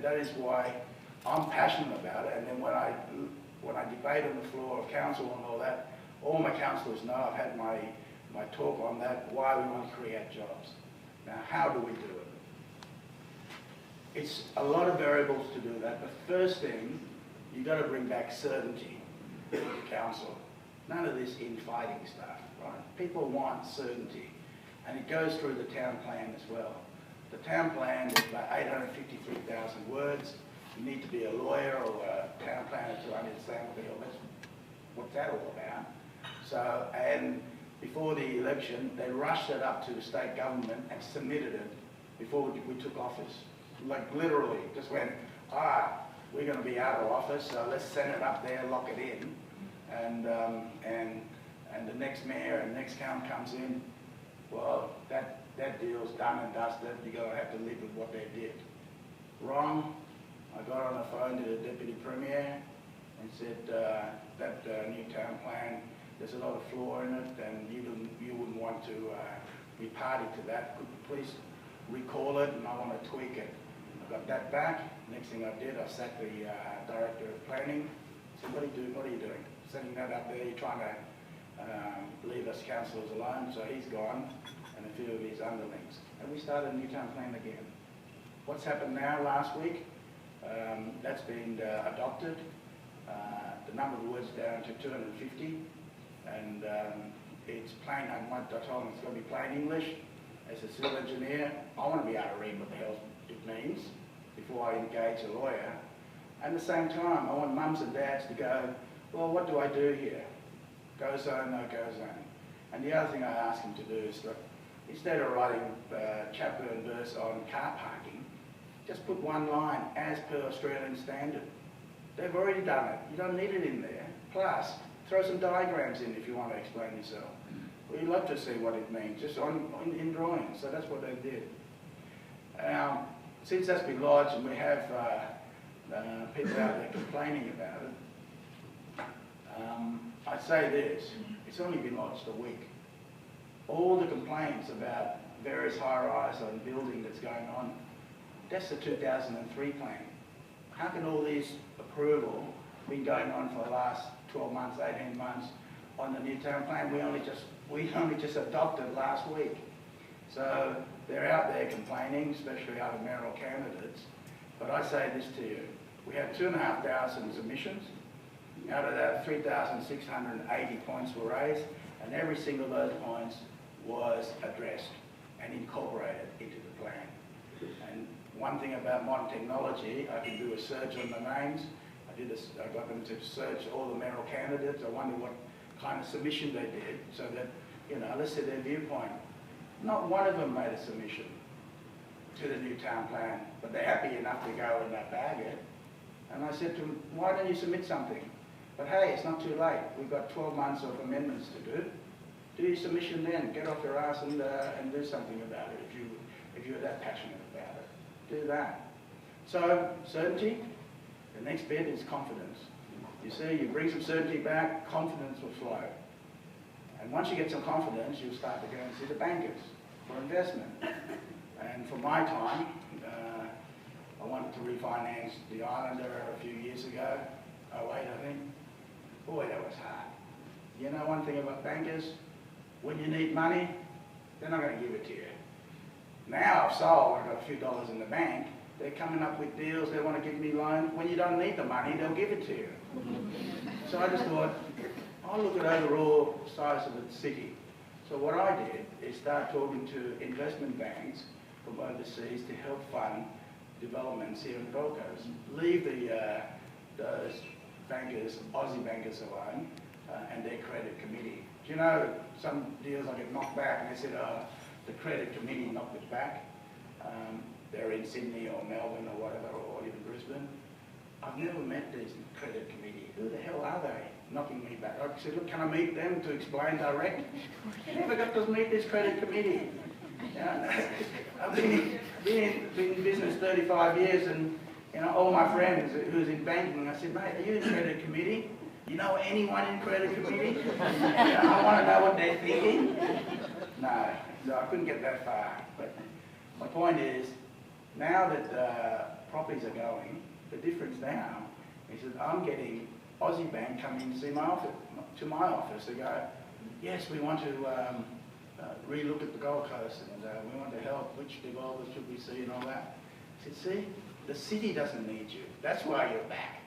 that is why I'm passionate about it. And then when I debate on the floor of council and all that, all my councillors know I've had my talk on that, why we want to create jobs. Now, how do we do it? It's a lot of variables to do that. The first thing, you've got to bring back certainty to the council. None of this infighting stuff, right? People want certainty. And it goes through the town plan as well. The town plan is about 853,000 words. You need to be a lawyer or a town planner to understand what's that all about. So, and before the election, they rushed it up to the state government and submitted it before we took office. Like literally, just went, we're going to be out of office, so let's send it up there, lock it in. And the next mayor and next count comes in, well, that deal's done and dusted. You're going to have to live with what they did. Wrong. I got on the phone to the Deputy Premier and said that new town plan, there's a lot of flaw in it, and you wouldn't want to be party to that. Could you please recall it, and I want to tweak it. I got that back. Next thing I did, I sacked the Director of Planning. I said, what are you doing? Setting that up there, you're trying to leave us councillors alone. So he's gone, and a few of his underlings. And we started a new town plan again. What's happened now last week? That's been adopted. The number of words down to 250. And it's plain, I told them it's going to be plain English. As a civil engineer, I want to be able to read what the hell it means before I engage a lawyer. And at the same time, I want mums and dads to go, well, what do I do here? Go zone, no go zone. And the other thing I ask them to do is, look, instead of writing chapter and verse on car parking, just put one line, as per Australian standard. They've already done it. You don't need it in there. Plus, throw some diagrams in if you want to explain yourself. We'd love to see what it means, just in drawings. So that's what they did. Since that's been lodged and we have people out there complaining about it, I'd say this, it's only been lodged a week. All the complaints about various high-rise and building that's going on, that's the 2003 plan. How can all this approval been going on for the last 12 months, 18 months on the new town plan? We only just adopted last week. So they're out there complaining, especially other mayoral candidates. But I say this to you, we had 2,500 submissions. Out of that, 3,680 points were raised, and every single of those points was addressed and incorporated into the plan. And one thing about modern technology, I can do a search on the names. I got them to search all the mayoral candidates. I wonder what kind of submission they did, so that, you know, let's see their viewpoint. Not one of them made a submission to the new town plan, but they're happy enough to go and bag it. And I said to them, why don't you submit something? But hey, it's not too late. We've got 12 months of amendments to do. Do your submission then. Get off your ass and do something about it if you're that passionate about it. Do that. So, certainty. The next bit is confidence. You see, you bring some certainty back, confidence will flow. And once you get some confidence, you'll start to go and see the bankers for investment. And for my time, I wanted to refinance the Islander a few years ago, 08 I think. Boy, that was hard. You know one thing about bankers? When you need money, they're not going to give it to you. Now I've sold, I've got a few dollars in the bank, they're coming up with deals, they want to give me loans. When you don't need the money, they'll give it to you. So I just thought, I'll look at overall size of the city. So what I did is start talking to investment banks from overseas to help fund developments here in Gold Coast. Leave those bankers, Aussie bankers alone, and their credit committee. Do you know, some deals I get knocked back and they said, the credit committee knocked it back. They're in Sydney or Melbourne or whatever, or even Brisbane. I've never met these credit committee. Who the hell are they? Knocking me back. I said, look, can I meet them to explain direct? Never got to meet this credit committee. I've been in business 35 years, and you know, all my friends who's in banking, I said, mate, are you in credit committee? You know anyone in credit committee? I want to know what they're thinking. No, I couldn't get that far. But my point is, now that properties are going, the difference now is that I'm getting Aussie Bank coming to see my office. They go, yes, we want to relook at the Gold Coast and we want to help. Which developers should we see and all that? I said, see, the city doesn't need you. That's why you're back.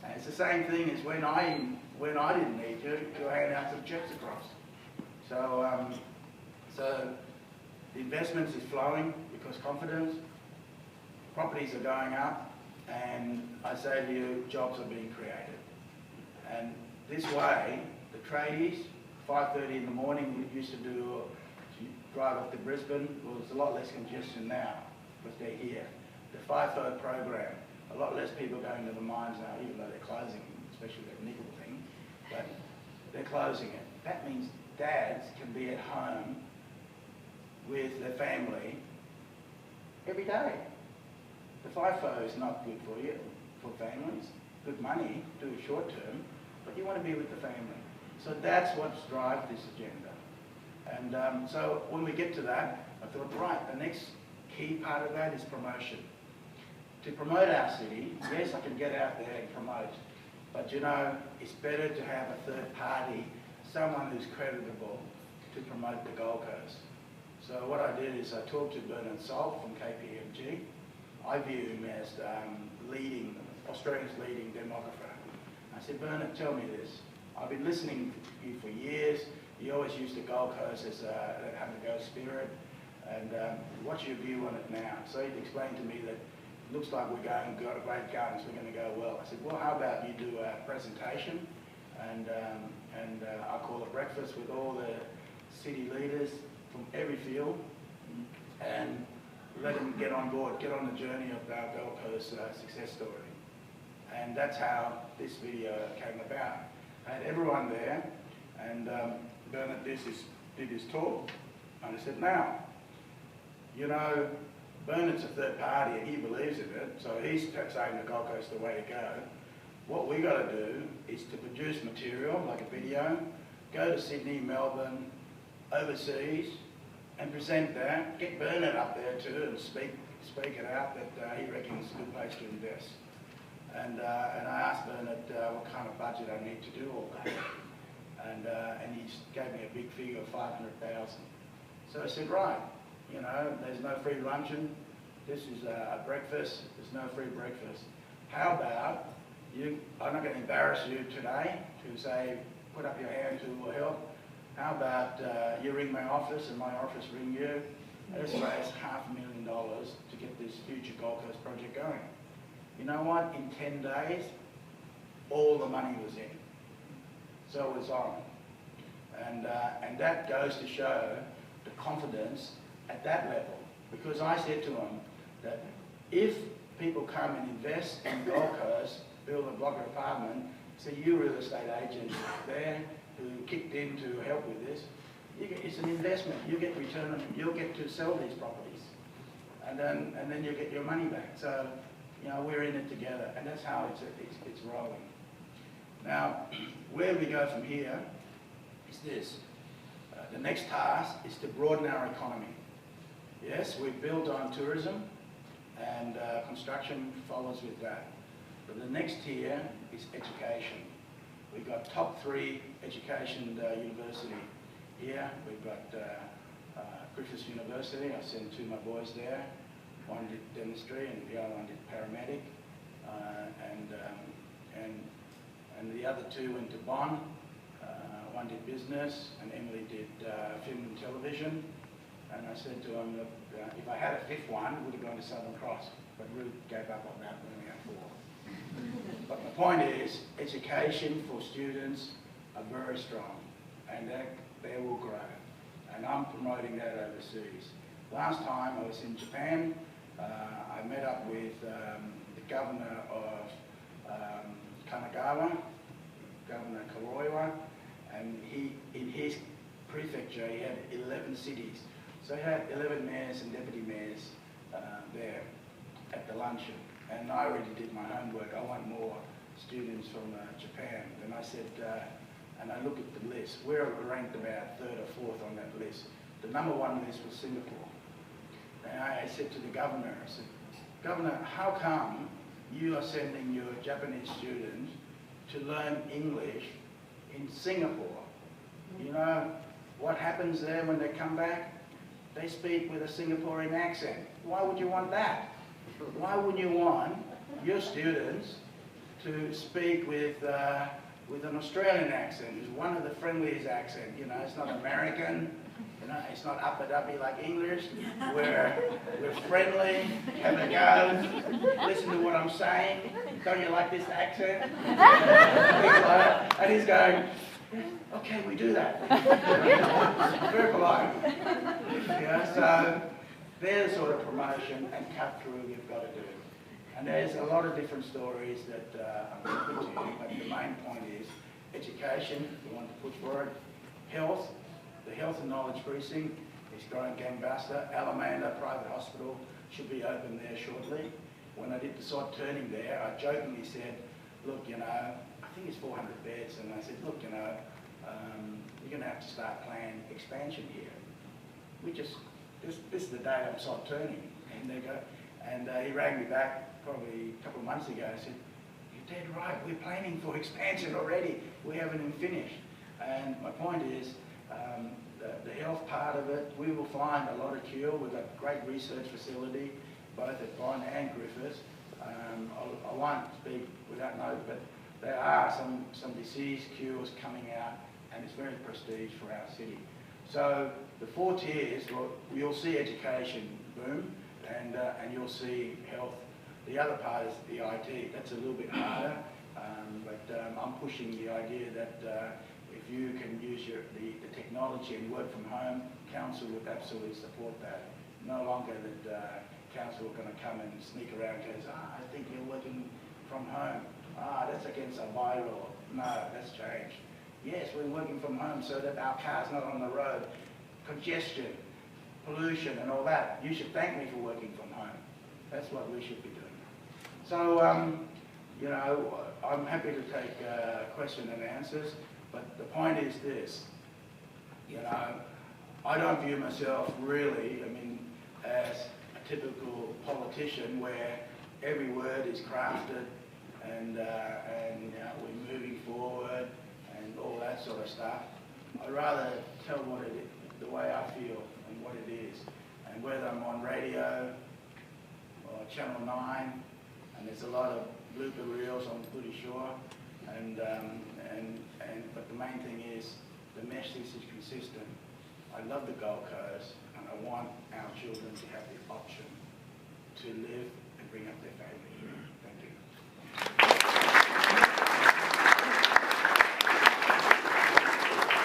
And it's the same thing as when I didn't need you to hand out some checks across. So, so the investments is flowing because confidence, properties are going up, and I say to you, jobs are being created. And this way, the tradies, 5:30 in the morning, we used to drive up to Brisbane. Well, there's a lot less congestion now because they're here. The FIFO program, a lot less people going to the mines now, even though they're closing, especially that nickel thing, but they're closing it. That means dads can be at home with their family every day. The FIFO is not good for you, for families. Good money, do it short term, but you want to be with the family. So that's what's drives this agenda. And so when we get to that, I thought, right, the next key part of that is promotion. To promote our city, yes, I can get out there and promote, but you know, it's better to have a third party, someone who's creditable, to promote the Gold Coast. So what I did is I talked to Bernard Salt from KPMG. I view him as Australia's leading demographer. I said, Bernard, tell me this. I've been listening to you for years. You always used the Gold Coast as a have-a-go spirit. And what's your view on it now? So he explained to me that it looks like we're got great guns, we're going to go well. I said, well, how about you do a presentation and I'll call a breakfast with all the city leaders from every field and let them get on board, get on the journey of our Gold Coast success story. And that's how this video came about. I had everyone there, and Bernard did his talk, and I said, now, you know, Bernard's a third party and he believes in it, so he's saying the Gold Coast is the way to go. What we got to do is to produce material, like a video, go to Sydney, Melbourne, overseas, and present that, get Bernard up there too and speak it out that he reckons it's a good place to invest. And I asked Bernard what kind of budget I need to do all that. And he gave me a big figure of 500,000. So I said, right, you know, there's no free luncheon. This is a breakfast. There's no free breakfast. How about you, I'm not going to embarrass you today to say, put up your hand who will help. How about you ring my office and my office ring you? Let's raise $500,000 to get this future Gold Coast project going. You know what? In 10 days, all the money was in. So it was on. And that goes to show the confidence at that level. Because I said to them that if people come and invest in Gold Coast, build a block of apartment, so you real estate agents there who kicked in to help with this, it's an investment. You get return on, you'll get to sell these properties. And then you get your money back. So, you know, we're in it together, and that's how it's rolling. Now, where we go from here is this. The next task is to broaden our economy. Yes, we've built on tourism, and construction follows with that. But the next tier is education. We've got top 3 education university here. We've got Griffiths University. I sent 2 of my boys there. One did dentistry and the other one did paramedic. And the other 2 went to Bonn. One did business and Emily did film and television. And I said to him, look, if I had a 5th one, it would have gone to Southern Cross. But Ruth gave up on that when we had 4. But the point is, education for students are very strong, and they will grow. And I'm promoting that overseas. Last time I was in Japan, I met up with the governor of Kanagawa, Governor Karoiwa, and in his prefecture he had 11 cities. So he had 11 mayors and deputy mayors there at the luncheon. And I already did my homework. I want more students from Japan. And I said, and I looked at the list. We're ranked about 3rd or 4th on that list. The #1 list was Singapore. And I said to the governor, I said, Governor, how come you are sending your Japanese students to learn English in Singapore? You know what happens there when they come back? They speak with a Singaporean accent. Why would you want that? Why wouldn't you want your students to speak with an Australian accent? It's one of the friendliest accents. You know, it's not American. You know, it's not uppity like English. We're friendly. Have a go. Listen to what I'm saying. Don't you like this accent? And he's going, okay, we do that. Very polite. Yeah, so there's sort of promotion and cut through you've got to do. And there's a lot of different stories that I'm going to put to you, but the main point is education, we want to push forward. Health, the Health and Knowledge Precinct is growing gangbuster. Alamanda Private Hospital should be open there shortly. When I did the sod turning there, I jokingly said, look, you know, I think it's 400 beds, and I said, look, you know, you're going to have to start planning expansion here. We just, this is the date I'm sod turning, and they go, and he rang me back probably a couple of months ago and said, you're dead right, we're planning for expansion already, we haven't even finished. And my point is, the health part of it, we will find a lot of cure. We've got a great research facility, both at Bond and Griffiths. I won't speak without knowing, but there are some disease cures coming out, and it's very prestige for our city. So the 4 tiers, well, you'll see education boom, and you'll see health. The other part is the IT. That's a little bit harder, but I'm pushing the idea that if you can use the technology and work from home, council would absolutely support that. No longer that council are going to come and sneak around and goes, I think you're working from home. That's against our bylaw. No, that's changed. Yes, we're working from home so that our car's not on the road. Congestion, pollution and all that. You should thank me for working from home. That's what we should be doing. So, you know, I'm happy to take questions and answers, but the point is this, you know, I don't view myself really, I mean, as a typical politician where every word is crafted and you know, we're moving forward and all that sort of stuff. I'd rather tell what it is, the way I feel and what it is. And whether I'm on radio or Channel 9, and there's a lot of blooper reels, I'm pretty sure. But the main thing is the message is consistent. I love the Gold Coast, and I want our children to have the option to live and bring up their family.